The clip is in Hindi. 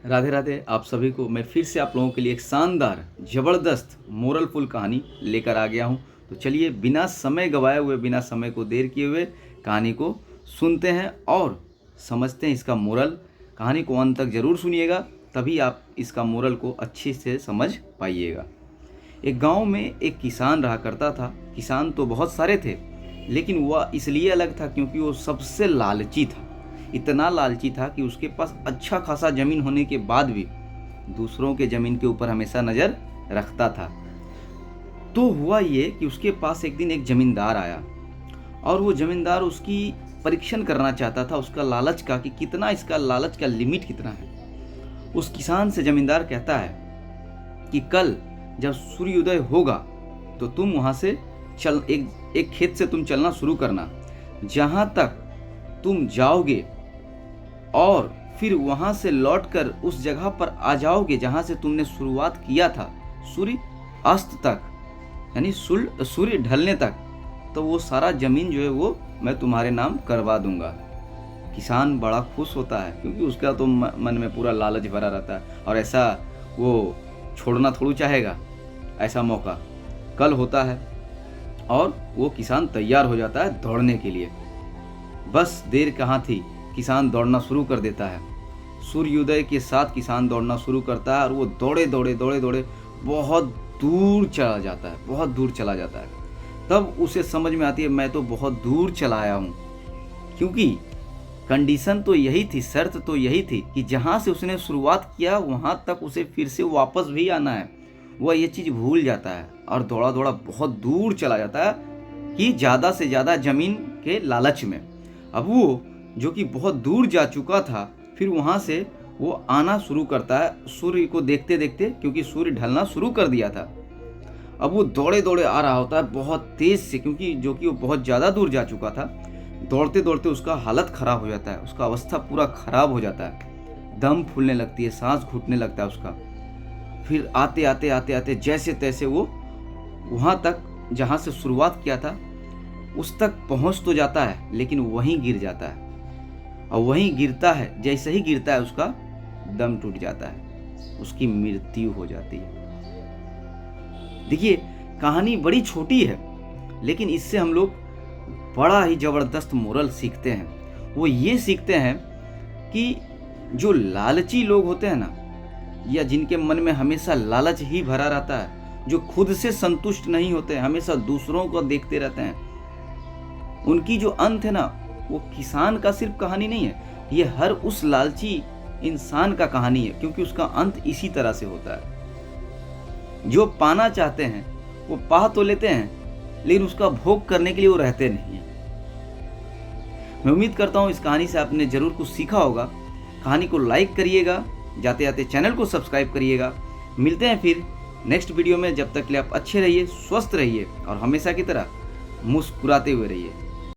राधे राधे। आप सभी को मैं फिर से आप लोगों के लिए एक शानदार ज़बरदस्त मोरलफुल कहानी लेकर आ गया हूं। तो चलिए बिना समय गवाए हुए, बिना समय को देर किए हुए कहानी को सुनते हैं और समझते हैं इसका मोरल। कहानी को अंत तक ज़रूर सुनिएगा, तभी आप इसका मोरल को अच्छे से समझ पाइएगा। एक गांव में एक किसान रहा करता था। किसान तो बहुत सारे थे, लेकिन वह इसलिए अलग था क्योंकि वो सबसे लालची था। इतना लालची था कि उसके पास अच्छा खासा ज़मीन होने के बाद भी दूसरों के ज़मीन के ऊपर हमेशा नज़र रखता था। तो हुआ ये कि उसके पास एक दिन एक ज़मींदार आया और वो ज़मींदार उसकी परीक्षण करना चाहता था, उसका लालच का, कि कितना इसका लालच का लिमिट कितना है। उस किसान से ज़मींदार कहता है कि कल जब सूर्योदय होगा तो तुम वहाँ से चल एक खेत से तुम चलना शुरू करना। जहाँ तक तुम जाओगे और फिर वहाँ से लौटकर उस जगह पर आ जाओगे जहाँ से तुमने शुरुआत किया था, सूर्य अस्त तक, यानी सूर्य ढलने तक, तो वो सारा ज़मीन जो है वो मैं तुम्हारे नाम करवा दूंगा। किसान बड़ा खुश होता है क्योंकि उसका तो मन में पूरा लालच भरा रहता है और ऐसा वो छोड़ना थोड़ी चाहेगा। ऐसा मौका कल होता है और वो किसान तैयार हो जाता है दौड़ने के लिए। बस देर कहाँ थी, किसान दौड़ना शुरू कर देता है। सूर्योदय के साथ किसान दौड़ना शुरू करता है और वो दौड़े दौड़े दौड़े दौड़े बहुत दूर चला जाता है, बहुत दूर चला जाता है। तब उसे समझ में आती है मैं तो बहुत दूर चला आया हूँ, क्योंकि कंडीशन तो यही थी, शर्त तो यही थी कि जहाँ से उसने शुरुआत किया वहाँ तक उसे फिर से वापस भी आना है। वह ये चीज़ भूल जाता है और दौड़ा दौड़ा बहुत दूर चला जाता है कि ज़्यादा से ज़्यादा ज़मीन के लालच में। अब वो जो कि बहुत दूर जा चुका था, फिर वहाँ से वो आना शुरू करता है सूर्य को देखते देखते, क्योंकि सूर्य ढलना शुरू कर दिया था। अब वो दौड़े दौड़े आ रहा होता है बहुत तेज़ से, क्योंकि जो कि वो बहुत ज़्यादा दूर जा चुका था। दौड़ते दौड़ते उसका हालत ख़राब हो जाता है, उसका अवस्था पूरा ख़राब हो जाता है, दम फूलने लगती है, सांस घुटने लगता है उसका। फिर आते आते आते आते जैसे तैसे वो वहाँ तक जहाँ से शुरुआत किया था उस तक पहुँच तो जाता है, लेकिन वहीं गिर जाता है। और वहीं गिरता है, जैसे ही गिरता है उसका दम टूट जाता है, उसकी मृत्यु हो जाती है। देखिए कहानी बड़ी छोटी है, लेकिन इससे हम लोग बड़ा ही ज़बरदस्त मोरल सीखते हैं। वो ये सीखते हैं कि जो लालची लोग होते हैं ना, या जिनके मन में हमेशा लालच ही भरा रहता है, जो खुद से संतुष्ट नहीं होते हैं, हमेशा दूसरों को देखते रहते हैं, उनकी जो अंत है ना, वो किसान का सिर्फ कहानी नहीं है, ये हर उस लालची इंसान का कहानी है, क्योंकि उसका अंत इसी तरह से होता है। जो पाना चाहते हैं वो पा तो लेते हैं, लेकिन उसका भोग करने के लिए वो रहते नहीं हैं। मैं उम्मीद करता हूँ इस कहानी से आपने जरूर कुछ सीखा होगा। कहानी को लाइक करिएगा, जाते जाते चैनल को सब्सक्राइब करिएगा। मिलते हैं फिर नेक्स्ट वीडियो में। जब तक के लिए आप अच्छे रहिए, स्वस्थ रहिए और हमेशा की तरह मुस्कुराते हुए रहिए।